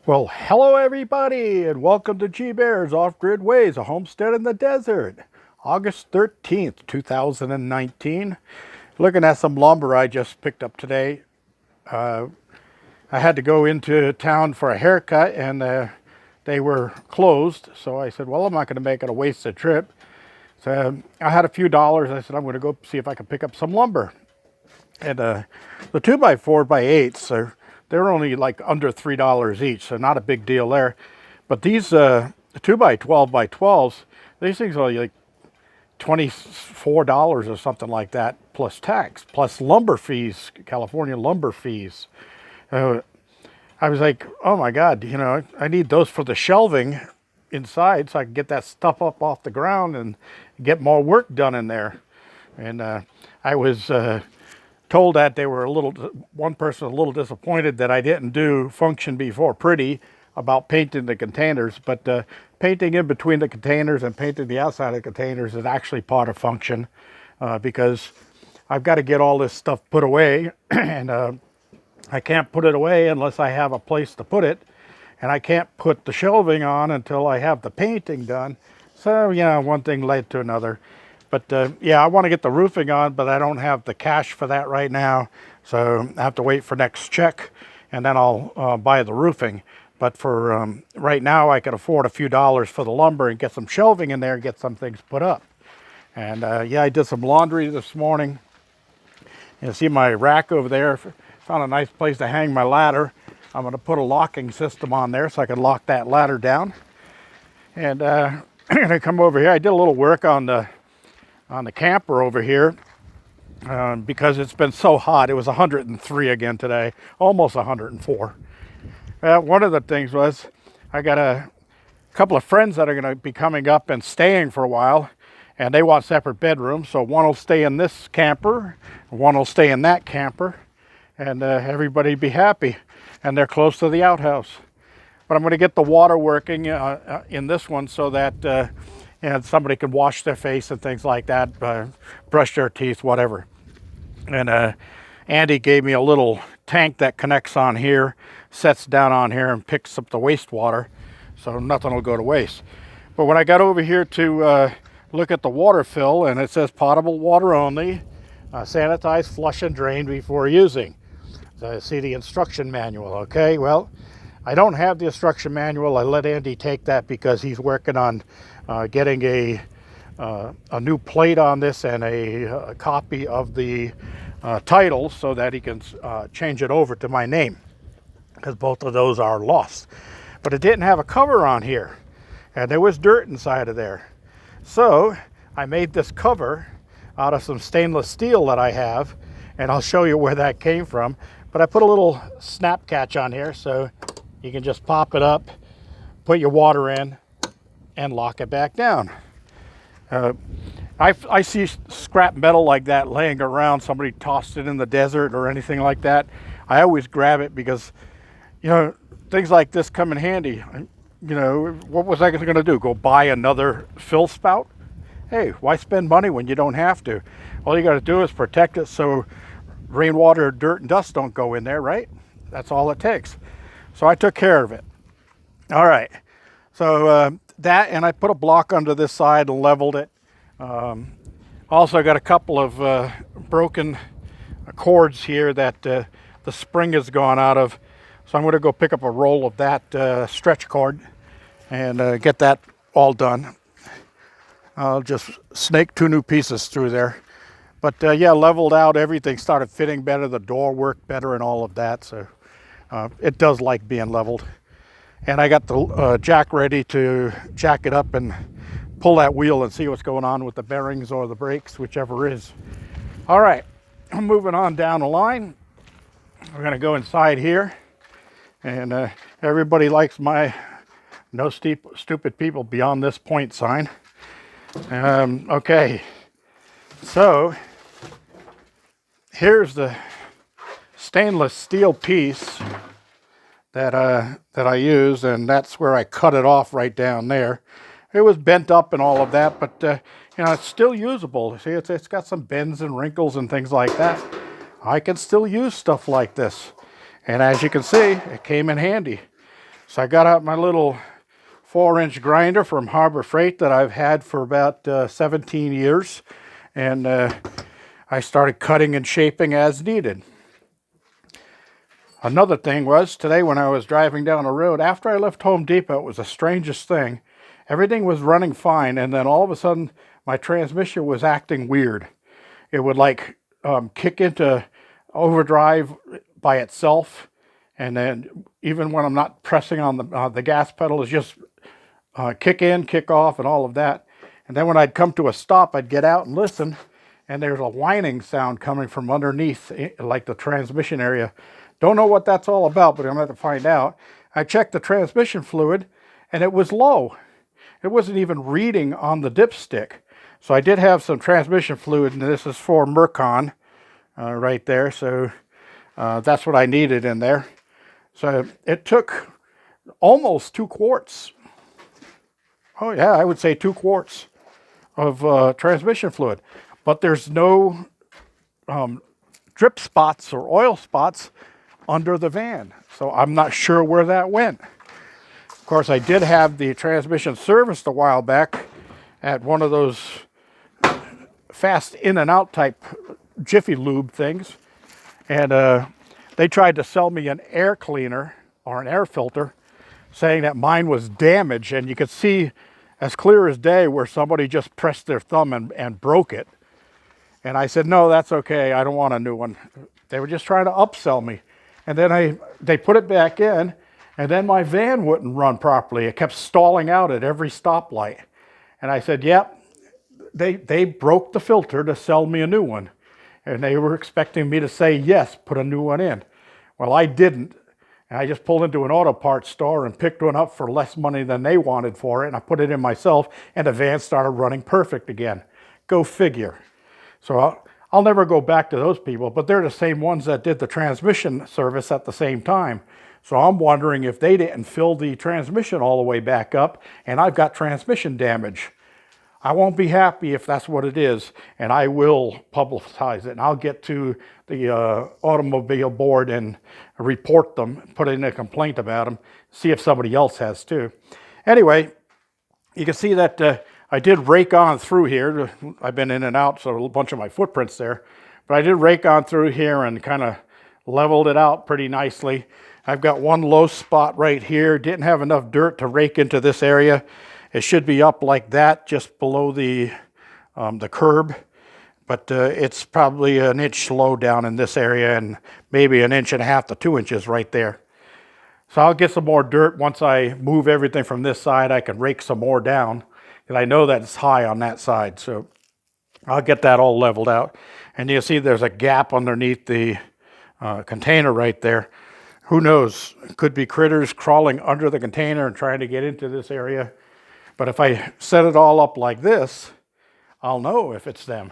Well, hello everybody, and welcome to G Bear's Off-Grid Ways, a homestead in the desert. August 13th, 2019. Looking at some lumber I just picked up today. I had to go into town for a haircut, and they were closed. So I said, well, I'm not going to make it a wasted trip. So I had a few dollars. I said, I'm going to go see if I can pick up some lumber. And the 2x4x8s, they're only like under $3 each, so not a big deal there. But these 2x12x12s, these things are like $24 or something like that, plus tax, plus lumber fees, California lumber fees. I was like, oh my God, I need those for the shelving inside so I can get that stuff up off the ground and get more work done in there. And I was told that they were one person was a little disappointed that I didn't do function before pretty about painting the containers, but painting in between the containers and painting the outside of the containers is actually part of function, because I've got to get all this stuff put away and I can't put it away unless I have a place to put it, and I can't put the shelving on until I have the painting done. So one thing led to another. But yeah, I want to get the roofing on, but I don't have the cash for that right now. So I have to wait for next check, and then I'll buy the roofing. But for right now, I can afford a few dollars for the lumber and get some shelving in there and get some things put up. And yeah, I did some laundry this morning. You see my rack over there? Found a nice place to hang my ladder. I'm going to put a locking system on there so I can lock that ladder down. And I'm going to come over here. I did a little work on the camper over here because it's been so hot. It was 103 again today, almost 104. One of the things was I got a couple of friends that are going to be coming up and staying for a while, and they want separate bedrooms. So one will stay in this camper, one will stay in that camper, and everybody be happy. And they're close to the outhouse. But I'm going to get the water working in this one so that and somebody can wash their face and things like that, brush their teeth, whatever. And Andy gave me a little tank that connects on here, sets down on here, and picks up the wastewater, so nothing will go to waste. But when I got over here to look at the water fill, and it says potable water only, sanitize, flush, and drain before using. So see the instruction manual, okay? Well, I don't have the instruction manual. I let Andy take that because he's working on getting a new plate on this and a copy of the title so that he can change it over to my name, because both of those are lost. But it didn't have a cover on here, and there was dirt inside of there. So I made this cover out of some stainless steel that I have, and I'll show you where that came from. But I put a little snap catch on here so you can just pop it up, put your water in, and lock it back down. I see scrap metal like that laying around, somebody tossed it in the desert or anything like that. I always grab it because, things like this come in handy. What was I going to do? Go buy another fill spout? Hey, why spend money when you don't have to? All you got to do is protect it so rainwater, dirt, and dust don't go in there, right? That's all it takes. So I took care of it. All right. So that, and I put a block under this side and leveled it. Also got a couple of broken cords here that the spring has gone out of. So I'm going to go pick up a roll of that stretch cord and get that all done. I'll just snake 2 new pieces through there. But yeah, leveled out, everything started fitting better, the door worked better and all of that. So it does like being leveled. And I got the jack ready to jack it up and pull that wheel and see what's going on with the bearings or the brakes, whichever is. All right, I'm moving on down the line. We're gonna go inside here. And everybody likes my no stupid people beyond this point sign. Okay, so here's the stainless steel piece that I used, and that's where I cut it off right down there. It was bent up and all of that, but it's still usable. See, it's got some bends and wrinkles and things like that. I can still use stuff like this, and as you can see, it came in handy. So I got out my little 4-inch grinder from Harbor Freight that I've had for about 17 years. And I started cutting and shaping as needed. Another thing was, today when I was driving down the road, after I left Home Depot, it was the strangest thing. Everything was running fine, and then all of a sudden, my transmission was acting weird. It would like kick into overdrive by itself, and then even when I'm not pressing on the gas pedal, it's just kick in, kick off, and all of that. And then when I'd come to a stop, I'd get out and listen, and there's a whining sound coming from underneath, like the transmission area. Don't know what that's all about, but I'm going to have to find out. I checked the transmission fluid, and it was low. It wasn't even reading on the dipstick. So I did have some transmission fluid, and this is for Mercon right there. So that's what I needed in there. So it took almost 2 quarts. Oh yeah, I would say 2 quarts of transmission fluid. But there's no drip spots or oil spots under the van. So I'm not sure where that went. Of course, I did have the transmission serviced a while back at one of those fast in and out type Jiffy Lube things. And they tried to sell me an air cleaner or an air filter, saying that mine was damaged. And you could see as clear as day where somebody just pressed their thumb and broke it. And I said, no, that's okay. I don't want a new one. They were just trying to upsell me. And then they put it back in, and then my van wouldn't run properly. It kept stalling out at every stoplight. And I said, yep, they broke the filter to sell me a new one. And they were expecting me to say, yes, put a new one in. Well, I didn't. And I just pulled into an auto parts store and picked one up for less money than they wanted for it. And I put it in myself, and the van started running perfect again. Go figure. So I'll never go back to those people, but they're the same ones that did the transmission service at the same time. So I'm wondering if they didn't fill the transmission all the way back up, and I've got transmission damage. I won't be happy if that's what it is, and I will publicize it. And I'll get to the automobile board and report them, put in a complaint about them, see if somebody else has too. Anyway, you can see that I did rake on through here. I've been in and out, so a bunch of my footprints there. But I did rake on through here and kind of leveled it out pretty nicely. I've got one low spot right here. Didn't have enough dirt to rake into this area. It should be up like that, just below the curb. But it's probably an inch low down in this area and maybe 1.5 inches to 2 inches right there. So I'll get some more dirt. Once I move everything from this side, I can rake some more down. And I know that it's high on that side, so I'll get that all leveled out. And you'll see there's a gap underneath the container right there. Who knows? Could be critters crawling under the container and trying to get into this area. But if I set it all up like this, I'll know if it's them.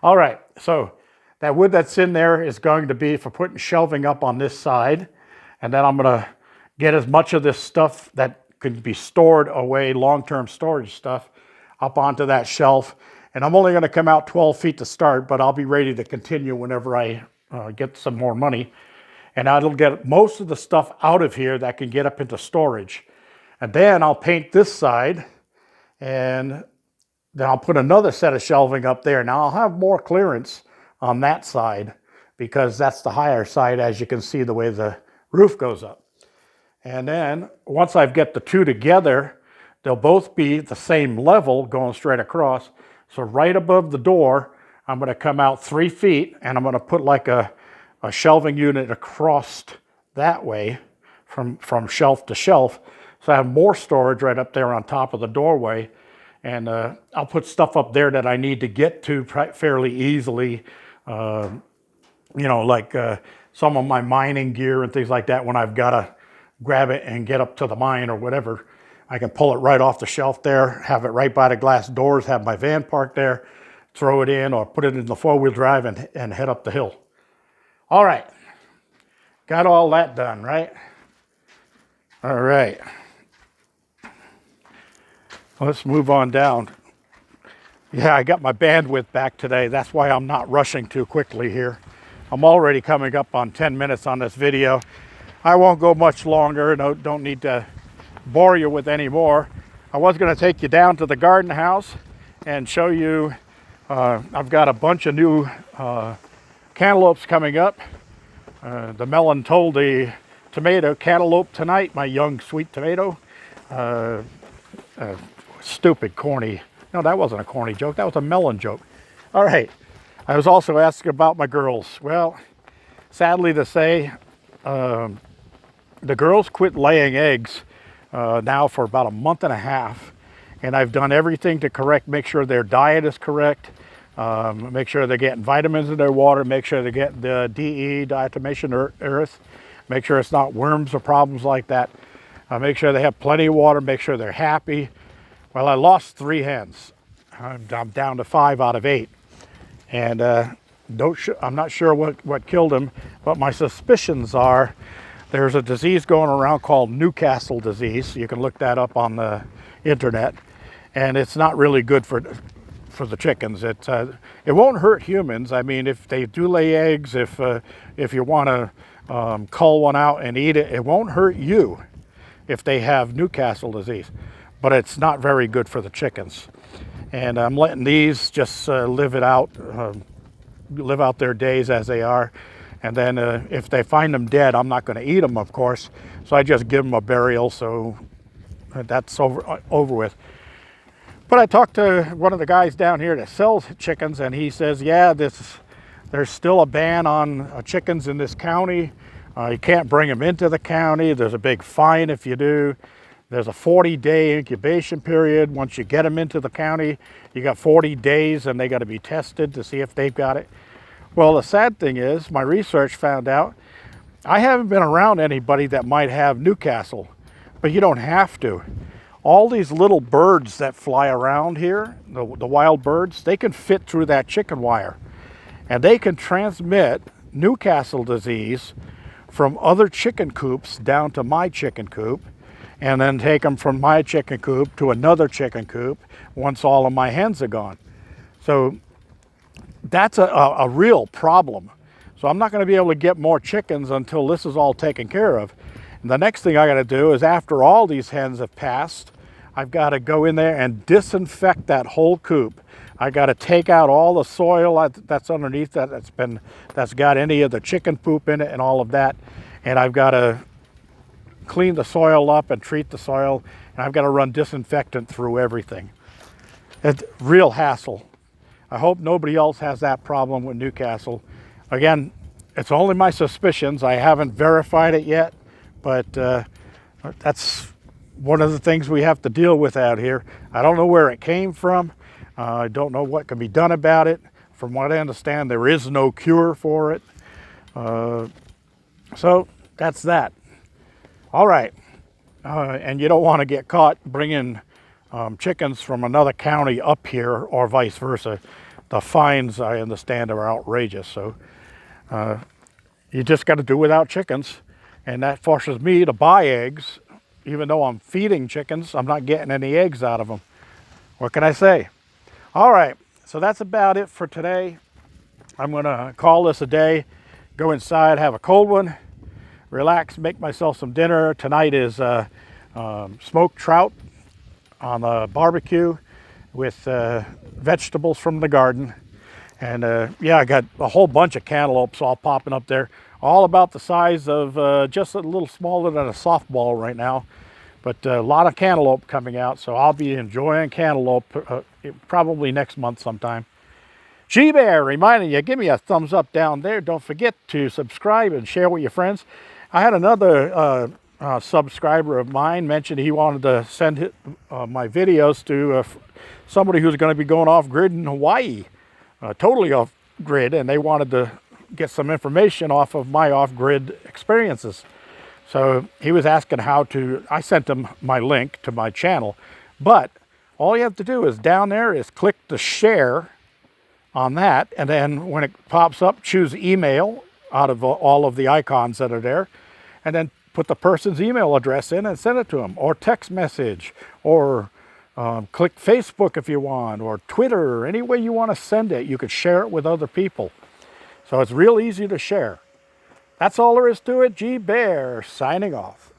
All right, so that wood that's in there is going to be for putting shelving up on this side. And then I'm going to get as much of this stuff that could be stored away, long-term storage stuff, up onto that shelf. And I'm only going to come out 12 feet to start, but I'll be ready to continue whenever I get some more money. And I'll get most of the stuff out of here that can get up into storage. And then I'll paint this side, and then I'll put another set of shelving up there. Now I'll have more clearance on that side because that's the higher side, as you can see the way the roof goes up. And then once I've got the two together, they'll both be the same level going straight across. So right above the door, I'm going to come out 3 feet, and I'm going to put like a shelving unit across that way from shelf to shelf. So I have more storage right up there on top of the doorway. And I'll put stuff up there that I need to get to fairly easily. You know, like some of my mining gear and things like that, when I've got to grab it and get up to the mine or whatever, I can pull it right off the shelf there, have it right by the glass doors, have my van parked there, throw it in or put it in the 4-wheel drive and head up the hill. All right, got all that done, right? All right, let's move on down. Yeah, I got my bandwidth back today. That's why I'm not rushing too quickly here. I'm already coming up on 10 minutes on this video. I won't go much longer. No, don't need to bore you with any more. I was going to take you down to the garden house and show you. I've got a bunch of new cantaloupes coming up. The melon told the tomato cantaloupe tonight, my young sweet tomato. Stupid, corny. No, that wasn't a corny joke. That was a melon joke. All right. I was also asking about my girls. Well, sadly to say, the girls quit laying eggs now for about a month and a half. And I've done everything to make sure their diet is correct, make sure they're getting vitamins in their water, make sure they get the DE, diatomaceous earth, make sure it's not worms or problems like that, make sure they have plenty of water, make sure they're happy. Well, I lost 3 hens. I'm down to 5 out of 8. And I'm not sure what killed them, but my suspicions are there's a disease going around called Newcastle Disease. You can look that up on the internet. And it's not really good for the chickens. It won't hurt humans. I mean, if they do lay eggs, if you want to cull one out and eat it, it won't hurt you if they have Newcastle disease. But it's not very good for the chickens. And I'm letting these just live out their days as they are. And then if they find them dead, I'm not going to eat them, of course. So I just give them a burial, so that's over with. But I talked to one of the guys down here that sells chickens, and he says, yeah, there's still a ban on chickens in this county. You can't bring them into the county. There's a big fine if you do. There's a 40-day incubation period. Once you get them into the county, you got 40 days, and they got to be tested to see if they've got it. Well, the sad thing is, my research found out I haven't been around anybody that might have Newcastle, but you don't have to. All these little birds that fly around here, the wild birds, they can fit through that chicken wire. And they can transmit Newcastle disease from other chicken coops down to my chicken coop, and then take them from my chicken coop to another chicken coop once all of my hens are gone. So that's a real problem. So I'm not going to be able to get more chickens until this is all taken care of. And the next thing I got to do is, after all these hens have passed, I've got to go in there and disinfect that whole coop. I got to take out all the soil that's underneath that's got any of the chicken poop in it and all of that. And I've got to clean the soil up and treat the soil. And I've got to run disinfectant through everything. It's real hassle. I hope nobody else has that problem with Newcastle. Again, it's only my suspicions. I haven't verified it yet, but that's one of the things we have to deal with out here. I don't know where it came from. I don't know what can be done about it. From what I understand, there is no cure for it. So that's that. All right. And you don't want to get caught bringing chickens from another county up here, or vice versa. The fines, I understand, are outrageous. So you just got to do without chickens. And that forces me to buy eggs. Even though I'm feeding chickens, I'm not getting any eggs out of them. What can I say? All right, so that's about it for today. I'm going to call this a day, go inside, have a cold one, relax, make myself some dinner. Tonight is smoked trout on the barbecue with vegetables from the garden. And yeah, I got a whole bunch of cantaloupes all popping up there, all about the size of just a little smaller than a softball right now. But a lot of cantaloupe coming out, so I'll be enjoying cantaloupe probably next month sometime. G-Bear reminding you, give me a thumbs up down there. Don't forget to subscribe and share with your friends. I had another subscriber of mine mention he wanted to send my videos to somebody who's going to be going off-grid in Hawaii, totally off-grid, and they wanted to get some information off of my off-grid experiences. So he was asking I sent him my link to my channel, but all you have to do is down there is click the share on that, and then when it pops up, choose email out of all of the icons that are there, and then put the person's email address in and send it to them, or text message, or click Facebook if you want, or Twitter, or any way you want to send it. You could share it with other people. So it's real easy to share. That's all there is to it. G Bear signing off.